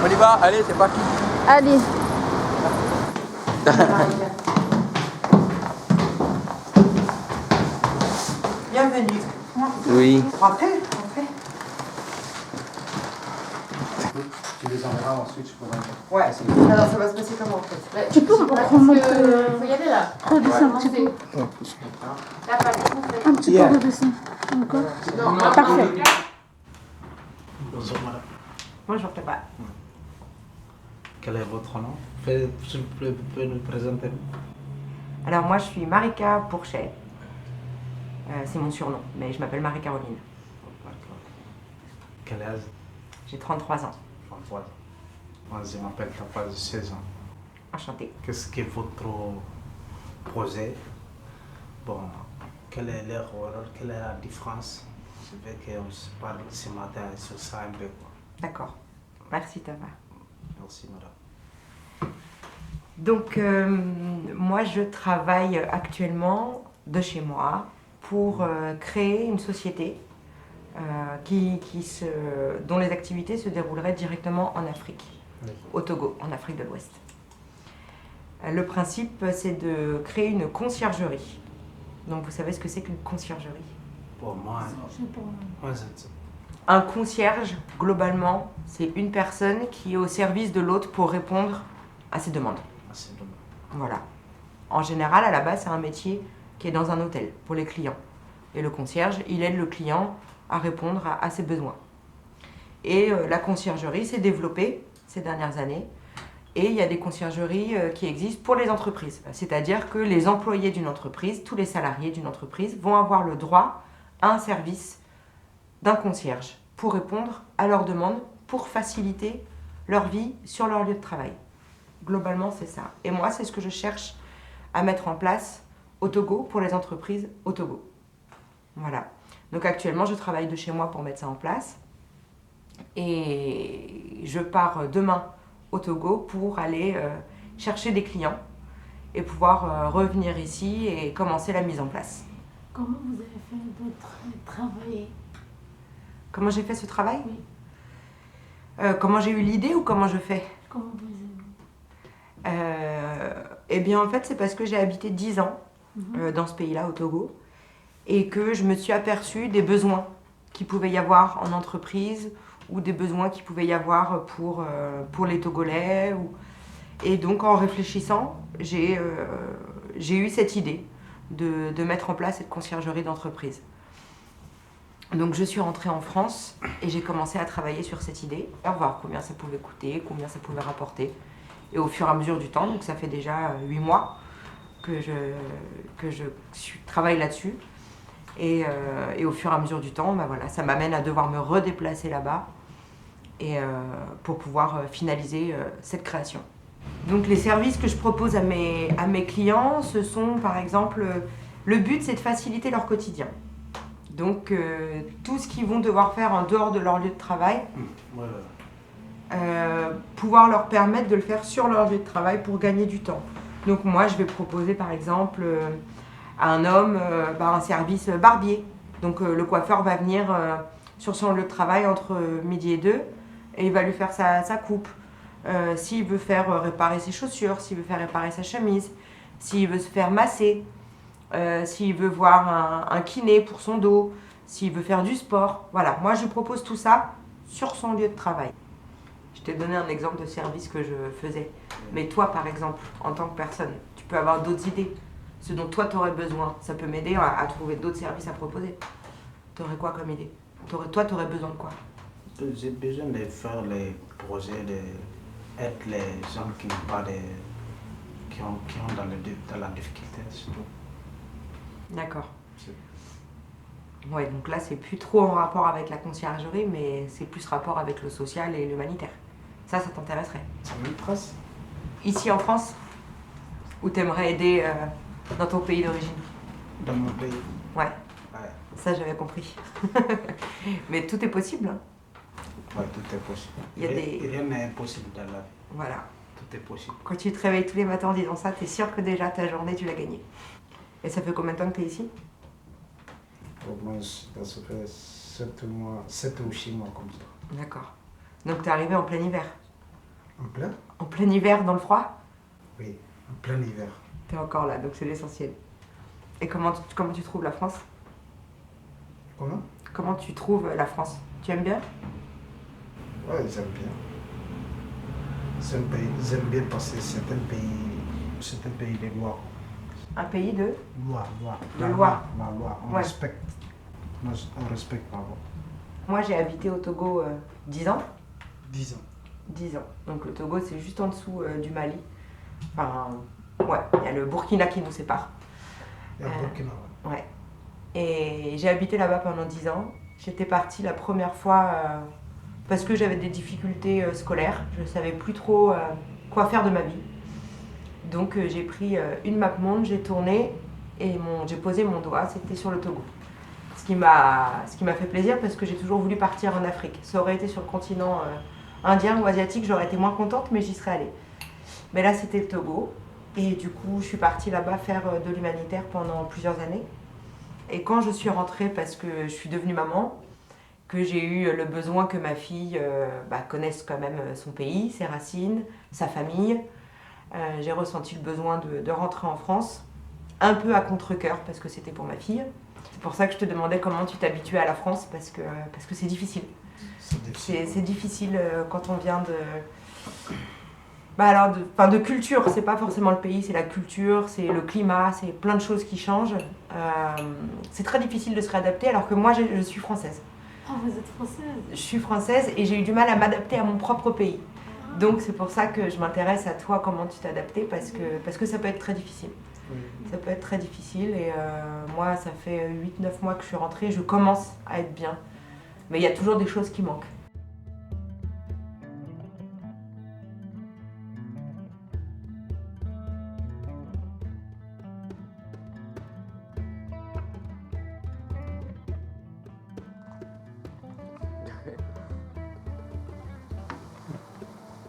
On y va, allez, c'est parti. Allez. Bienvenue. Oui. Rentrez. Tu les enverras ensuite, je pourrais. Ouais. Alors ça va se passer comment en fait? Tu peux remonter. Faut y aller là. Redescendre un petit peu. Là, pas de Un petit peu redescendre. Encore. Non, Parfait. Bonjour madame. Bonjour papa. Quel est votre nom? S'il vous plaît, vous pouvez nous présenter? Alors moi je suis Marika Pourchet. C'est mon surnom, mais je m'appelle Marie-Caroline. D'accord. Quel âge? J'ai 33 ans. 33 ans. Moi, je m'appelle Papa, j'ai 16 ans. Enchantée. Qu'est-ce que votre projet? Bon, quelle est leur rôle? Quelle est la différence? Je veux qu'on se parle ce matin sur ça un peu. D'accord. Merci Thomas. Merci madame. Donc moi je travaille actuellement de chez moi pour créer une société dont les activités se dérouleraient directement en Afrique, Oui. au Togo, en Afrique de l'Ouest. Le principe, c'est de créer une conciergerie. Donc vous savez ce que c'est qu'une conciergerie? Pour moi, c'est Un concierge, globalement, c'est une personne qui est au service de l'autre pour répondre à ses demandes. assez dommage. Voilà. En général, à la base, c'est un métier qui est dans un hôtel pour les clients. Et le concierge, il aide le client à répondre à ses besoins. Et la conciergerie s'est développée ces dernières années. Et il y a des conciergeries qui existent pour les entreprises. C'est-à-dire que les employés d'une entreprise, tous les salariés d'une entreprise, vont avoir le droit à un service d'un concierge pour répondre à leurs demandes, pour faciliter leur vie sur leur lieu de travail. Globalement, c'est ça. Et moi, c'est ce que je cherche à mettre en place au Togo, pour les entreprises au Togo. Voilà. Donc actuellement, je travaille de chez moi pour mettre ça en place. Et je pars demain au Togo pour aller chercher des clients et pouvoir revenir ici et commencer la mise en place. Comment vous avez fait de travailler? Comment j'ai fait ce travail? Oui. Comment j'ai eu l'idée ou comment je fais? Comment vous avez... Eh bien, en fait, c'est parce que j'ai habité 10 ans dans ce pays-là, au Togo, et que je me suis aperçue des besoins qu'il pouvait y avoir en entreprise ou des besoins qu'il pouvait y avoir pour les Togolais. Et donc, en réfléchissant, j'ai eu cette idée de mettre en place cette conciergerie d'entreprise. Donc, je suis rentrée en France et j'ai commencé à travailler sur cette idée, à voir combien ça pouvait coûter, combien ça pouvait rapporter. Et au fur et à mesure du temps, donc ça fait déjà 8 mois que je travaille là-dessus. Et au fur et à mesure du temps, bah voilà, ça m'amène à devoir me redéplacer là-bas et pour pouvoir finaliser cette création. Donc les services que je propose à mes clients, ce sont par exemple, le but c'est de faciliter leur quotidien. Donc tout ce qu'ils vont devoir faire en dehors de leur lieu de travail, pouvoir leur permettre de le faire sur leur lieu de travail pour gagner du temps. Donc moi je vais proposer par exemple à un homme un service barbier. Donc le coiffeur va venir sur son lieu de travail entre midi et 2 et il va lui faire sa coupe. S'il veut faire réparer ses chaussures, s'il veut faire réparer sa chemise, s'il veut se faire masser, s'il veut voir un kiné pour son dos, s'il veut faire du sport. Voilà, moi je propose tout ça sur son lieu de travail. Je t'ai donné un exemple de service que je faisais. Mais toi, par exemple, en tant que personne, tu peux avoir d'autres idées. Ce dont toi, tu aurais besoin. Ça peut m'aider à trouver d'autres services à proposer. Tu aurais quoi comme idée? Toi, tu aurais besoin de quoi? J'ai besoin de faire les projets, d'aider les gens qui n'ont pas qui ont dans la difficulté, surtout. D'accord. Ouais, donc là, c'est plus trop en rapport avec la conciergerie, mais c'est plus rapport avec le social et l'humanitaire. Ça t'intéresserait? Ça m'intéresse. Ici en France? Ou t'aimerais aider dans ton pays d'origine? Dans mon pays. Ouais, Ouais. ça j'avais compris. Mais tout est possible, hein? Ouais, tout est possible. Il y a des... Rien n'est impossible dans la vie. Voilà. Tout est possible. Quand tu te réveilles tous les matins en disant ça, t'es sûr que déjà ta journée, tu l'as gagnée. Et ça fait combien de temps que t'es ici? Pour moi, ça fait 7 mois, 7 ou 6 mois comme ça. D'accord. Donc t'es arrivé en plein hiver? En plein? En plein hiver, dans le froid? Oui, en plein hiver. T'es encore là, donc c'est l'essentiel. Et comment tu trouves la France? Comment? Comment tu trouves la France? Tu aimes bien? Ouais, j'aime bien. J'aime bien parce que c'est un pays de loi. Un pays de? Loi. De La loi. La loi, on Ouais. respecte. On respecte, pardon. Moi, j'ai habité au Togo 10 ans. 10 ans. 10 ans. Donc le Togo, c'est juste en dessous du Mali. Enfin, ouais, il y a le Burkina qui nous sépare. Et à Burkina. Ouais. Et j'ai habité là-bas pendant 10 ans. J'étais partie la première fois parce que j'avais des difficultés scolaires. Je ne savais plus trop quoi faire de ma vie. Donc j'ai pris une map monde, j'ai tourné et j'ai posé mon doigt, c'était sur le Togo. Ce qui m'a fait plaisir parce que j'ai toujours voulu partir en Afrique. Ça aurait été sur le continent indien ou asiatique, j'aurais été moins contente, mais j'y serais allée. Mais là, c'était le Togo. Et du coup, je suis partie là-bas faire de l'humanitaire pendant plusieurs années. Et quand je suis rentrée, parce que je suis devenue maman, que j'ai eu le besoin que ma fille connaisse quand même son pays, ses racines, sa famille, j'ai ressenti le besoin de rentrer en France, un peu à contre-cœur, parce que c'était pour ma fille. C'est pour ça que je te demandais comment tu t'habituais à la France, parce que c'est difficile. C'est difficile quand on vient de culture. C'est pas forcément le pays, c'est la culture, c'est le climat, c'est plein de choses qui changent. C'est très difficile de se réadapter, alors que moi, je suis française. Ah, vous êtes française? Je suis française et j'ai eu du mal à m'adapter à mon propre pays. Donc c'est pour ça que je m'intéresse à toi, comment tu t'es adapté, parce que ça peut être très difficile. Oui. Ça peut être très difficile et moi, ça fait 8-9 mois que je suis rentrée, je commence à être bien. Mais il y a toujours des choses qui manquent.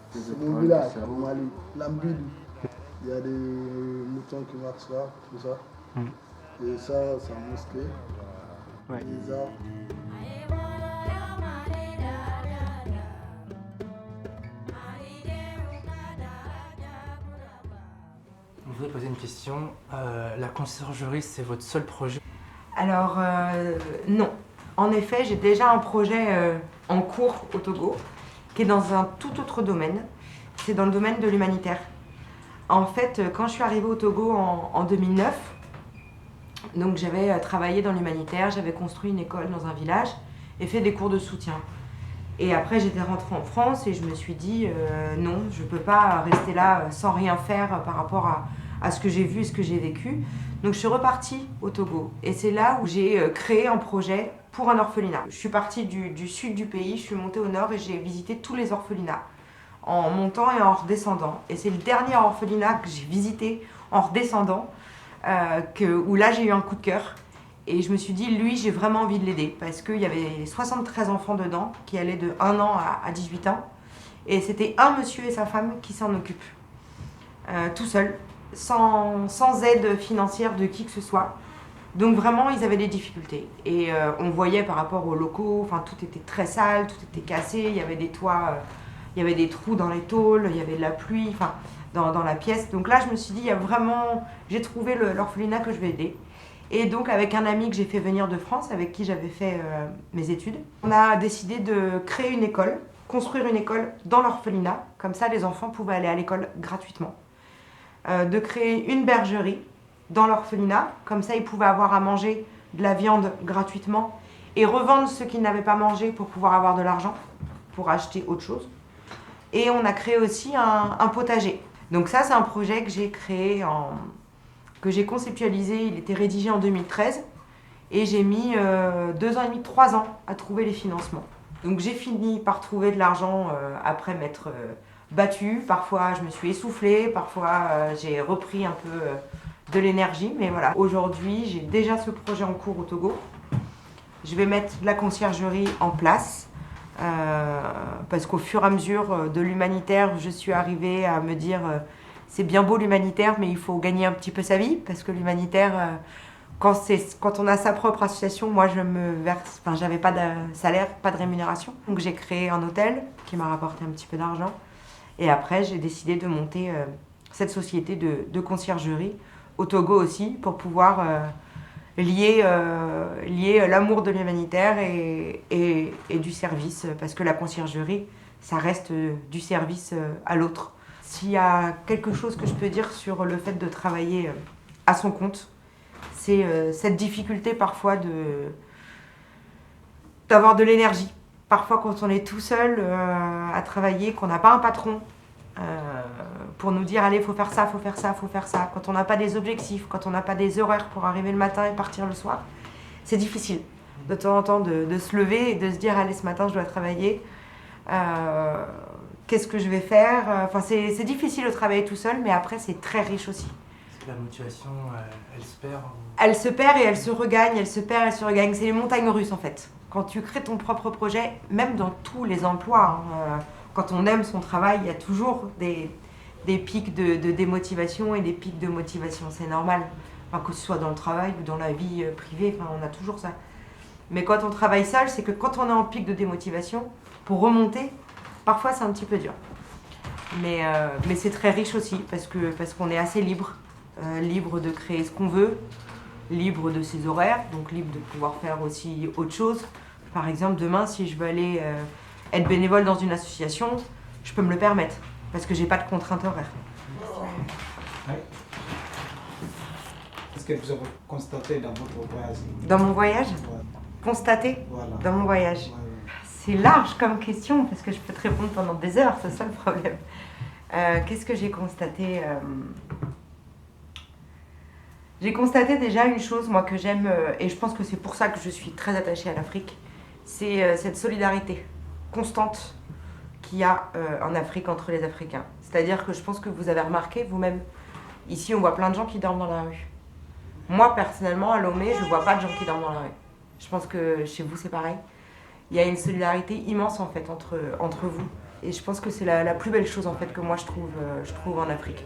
C'est mon village, au Mali, Lambili. Il y a des moutons qui marchent là, tout ça. Et ça, c'est un mosquée. Ouais. Les arbres. Je voudrais poser une question. La conciergerie, c'est votre seul projet? Alors, non. En effet, j'ai déjà un projet en cours au Togo, qui est dans un tout autre domaine. C'est dans le domaine de l'humanitaire. En fait, quand je suis arrivée au Togo en 2009, donc j'avais travaillé dans l'humanitaire, j'avais construit une école dans un village et fait des cours de soutien. Et après, j'étais rentrée en France et je me suis dit, non, je ne peux pas rester là sans rien faire par rapport à ce que j'ai vu et ce que j'ai vécu. Donc je suis repartie au Togo et c'est là où j'ai créé un projet pour un orphelinat. Je suis partie du sud du pays, je suis montée au nord et j'ai visité tous les orphelinats en montant et en redescendant. Et c'est le dernier orphelinat que j'ai visité en redescendant où là j'ai eu un coup de cœur. Et je me suis dit, lui, j'ai vraiment envie de l'aider parce qu'il y avait 73 enfants dedans qui allaient de 1 an à 18 ans. Et c'était un monsieur et sa femme qui s'en occupent, tout seul, sans aide financière de qui que ce soit. Donc vraiment, ils avaient des difficultés. Et on voyait par rapport aux locaux, enfin tout était très sale, tout était cassé, il y avait des toits, il y avait des trous dans les tôles, il y avait de la pluie, enfin dans la pièce. Donc là, je me suis dit, j'ai trouvé l'orphelinat que je vais aider. Et donc avec un ami que j'ai fait venir de France, avec qui j'avais fait mes études, on a décidé de créer une école, construire une école dans l'orphelinat, comme ça les enfants pouvaient aller à l'école gratuitement. De créer une bergerie dans l'orphelinat, comme ça ils pouvaient avoir à manger de la viande gratuitement et revendre ce qu'ils n'avaient pas mangé pour pouvoir avoir de l'argent, pour acheter autre chose. Et on a créé aussi un potager. Donc ça c'est un projet que j'ai créé que j'ai conceptualisé, il était rédigé en 2013 et j'ai mis 2 ans et demi, 3 ans à trouver les financements. Donc j'ai fini par trouver de l'argent après m'être battue, parfois je me suis essoufflée, parfois j'ai repris un peu de l'énergie, mais voilà. Aujourd'hui j'ai déjà ce projet en cours au Togo. Je vais mettre la conciergerie en place parce qu'au fur et à mesure de l'humanitaire, je suis arrivée à me dire c'est bien beau l'humanitaire, mais il faut gagner un petit peu sa vie, parce que l'humanitaire, quand on a sa propre association, moi j'avais pas de salaire, pas de rémunération. Donc j'ai créé un hôtel qui m'a rapporté un petit peu d'argent. Et après, j'ai décidé de monter cette société de conciergerie au Togo aussi pour pouvoir lier l'amour de l'humanitaire et du service. Parce que la conciergerie, ça reste du service à l'autre. S'il y a quelque chose que je peux dire sur le fait de travailler à son compte, c'est cette difficulté parfois d'avoir de l'énergie. Parfois quand on est tout seul à travailler, qu'on n'a pas un patron pour nous dire allez, faut faire ça, faut faire ça, faut faire ça. Quand on n'a pas des objectifs, quand on n'a pas des horaires pour arriver le matin et partir le soir, c'est difficile de temps en temps de se lever et de se dire allez, ce matin je dois travailler. Qu'est-ce que je vais faire? Enfin, c'est difficile de travailler tout seul, mais après c'est très riche aussi. La motivation, elle se perd. Elle se perd et elle se regagne, elle se perd, elle se regagne. C'est les montagnes russes en fait. Quand tu crées ton propre projet, même dans tous les emplois, quand on aime son travail, il y a toujours des pics de démotivation et des pics de motivation. C'est normal, enfin, que ce soit dans le travail ou dans la vie privée, enfin, on a toujours ça. Mais quand on travaille seul, c'est que quand on est en pic de démotivation, pour remonter, parfois c'est un petit peu dur. Mais c'est très riche aussi parce qu'on est assez libre. Libre de créer ce qu'on veut, libre de ses horaires, donc libre de pouvoir faire aussi autre chose. Par exemple, demain, si je veux aller être bénévole dans une association, je peux me le permettre, parce que j'ai pas de contraintes horaires. Oui. Qu'est-ce que vous avez constaté dans votre voyage? Dans mon voyage? Voilà. Constater Voilà. dans mon voyage? Ouais. C'est large comme question, parce que je peux te répondre pendant des heures, c'est ça le problème. Qu'est-ce que j'ai constaté? J'ai constaté déjà une chose, moi, que j'aime, et je pense que c'est pour ça que je suis très attachée à l'Afrique, c'est cette solidarité constante qu'il y a en Afrique entre les Africains. C'est-à-dire que je pense que vous avez remarqué vous-même, ici on voit plein de gens qui dorment dans la rue. Moi, personnellement, à Lomé, je ne vois pas de gens qui dorment dans la rue. Je pense que chez vous, c'est pareil. Il y a une solidarité immense, en fait, entre vous. Et je pense que c'est la plus belle chose, en fait, que moi, je trouve en Afrique.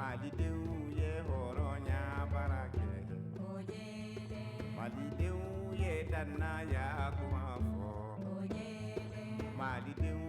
Malidenw ye hɔrɔnya baara kɛ. Malidenw ye danaya kuma fɔ. Malidenw